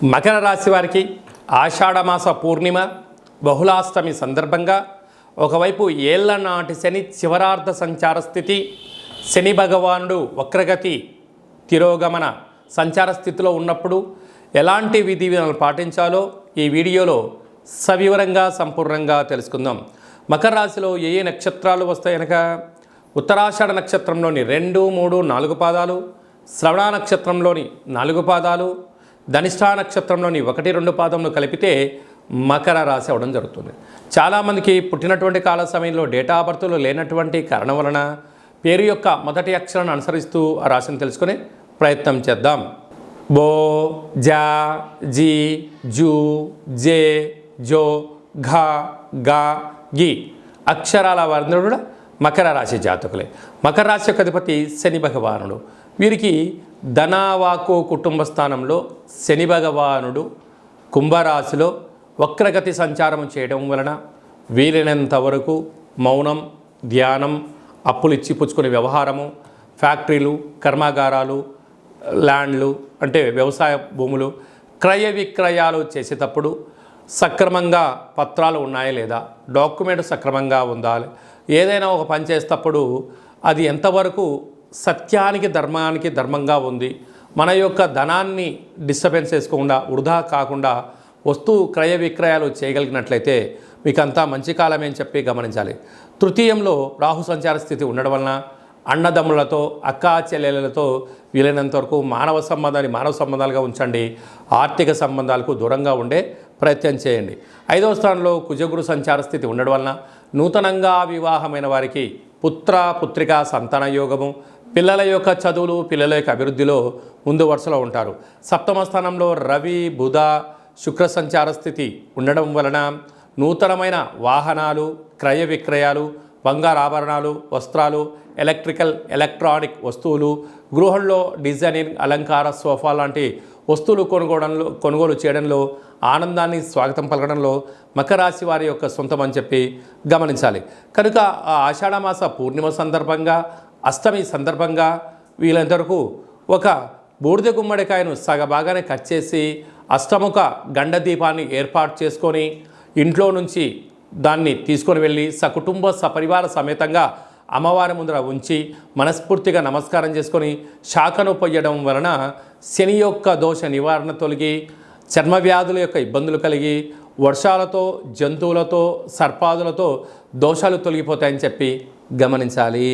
మకర రాశి వారికి ఆషాఢమాస పూర్ణిమ బహుళాష్టమి సందర్భంగా ఒకవైపు ఏళ్ల నాటి శని చివరార్ధ సంచార స్థితి, శని భగవానుడు వక్రగతి తిరోగమన సంచార స్థితిలో ఉన్నప్పుడు ఎలాంటి విధి విధానాలు పాటించాలో ఈ వీడియోలో సవివరంగా సంపూర్ణంగా తెలుసుకుందాం. మకర రాశిలో ఏ నక్షత్రాలు వస్తాయనక ఉత్తరాషాఢ నక్షత్రంలోని 2, 3, 4 పాదాలు, శ్రవణ నక్షత్రంలోని 4 పాదాలు, ధనిష్ఠా నక్షత్రంలోని 1, 2 పాదములు కలిపితే మకర రాశి అవ్వడం జరుగుతుంది. చాలామందికి పుట్టినటువంటి కాల సమయంలో డేటా ఆఫ్ బర్త్లో లేనటువంటి కారణం వలన పేరు యొక్క మొదటి అక్షరాన్ని అనుసరిస్తూ ఆ రాశిని తెలుసుకునే ప్రయత్నం చేద్దాం. బో, జా, జీ, జూ, జే, జో, ఘ, గా, గి అక్షరాల వారందరూ కూడా మకర రాశి జాతకులే. మకర రాశి యొక్క అధిపతి శని భగవానుడు. వీరికి ధనవాకు కుటుంబ స్థానంలో శని భగవానుడు కుంభరాశిలో వక్రగతి సంచారం చేయడం వలన వీలైనంత వరకు మౌనం, ధ్యానం, అప్పులు ఇచ్చి పుచ్చుకునే వ్యవహారము, ఫ్యాక్టరీలు, కర్మాగారాలు, ల్యాండ్లు అంటే వ్యవసాయ భూములు క్రయ విక్రయాలు చేసేటప్పుడు సక్రమంగా పత్రాలు ఉన్నాయా లేదా, డాక్యుమెంట్ సక్రమంగా ఉందా, ఏదైనా ఒక పని చేసేటప్పుడు అది ఎంతవరకు సత్యానికి ధర్మానికి ధర్మంగా ఉంది, మన యొక్క ధనాన్ని డిస్టర్బెన్స్ చేసుకోకుండా వృధా కాకుండా వస్తువు క్రయ విక్రయాలు చేయగలిగినట్లయితే మీకు అంతా మంచి కాలమే అని చెప్పి గమనించాలి. తృతీయంలో రాహు సంచార స్థితి ఉండడం వలన అన్నదమ్ములతో, అక్కా చెల్లెలతో వీలైనంత వరకు మానవ సంబంధాలుగా ఉంచండి. ఆర్థిక సంబంధాలకు దూరంగా ఉండే ప్రయత్నం చేయండి. 5వ స్థానంలో కుజగురు సంచార స్థితి ఉండడం వలన నూతనంగా వివాహమైన వారికి పుత్ర పుత్రికా సంతాన యోగము, పిల్లల యొక్క చదువులు, పిల్లల యొక్క అభివృద్ధిలో ముందు వరుసలో ఉంటారు. 7వ స్థానంలో రవి, బుధ, శుక్ర సంచార స్థితి ఉండడం వలన నూతనమైన వాహనాలు, క్రయ విక్రయాలు, బంగారు ఆభరణాలు, వస్త్రాలు, ఎలక్ట్రికల్, ఎలక్ట్రానిక్ వస్తువులు, గృహంలో డిజైనింగ్, అలంకార, సోఫా లాంటి వస్తువులు కొనుగోలు చేయడంలో, ఆనందాన్ని స్వాగతం పలకడంలో మకర రాశి వారి యొక్క సొంతం అని చెప్పి గమనించాలి. కనుక ఆ ఆషాఢమాస పూర్ణిమ సందర్భంగా, అష్టమి సందర్భంగా వీళ్ళందరకు ఒక బూడిద గుమ్మడికాయను సగభాగానే కట్ చేసి అష్టముఖ గండ దీపాన్ని ఏర్పాటు చేసుకొని ఇంట్లో నుంచి దాన్ని తీసుకొని వెళ్ళి సకుటుంబ సపరివార సమేతంగా అమ్మవారి ముందర ఉంచి మనస్ఫూర్తిగా నమస్కారం చేసుకొని శాఖను పొయ్యడం వలన శని యొక్క దోష నివారణ తొలగి, చర్మ వ్యాధుల యొక్క ఇబ్బందులు కలిగి, వర్షాలతో, జంతువులతో, సర్పాదులతో దోషాలు తొలగిపోతాయని చెప్పి గమనించాలి.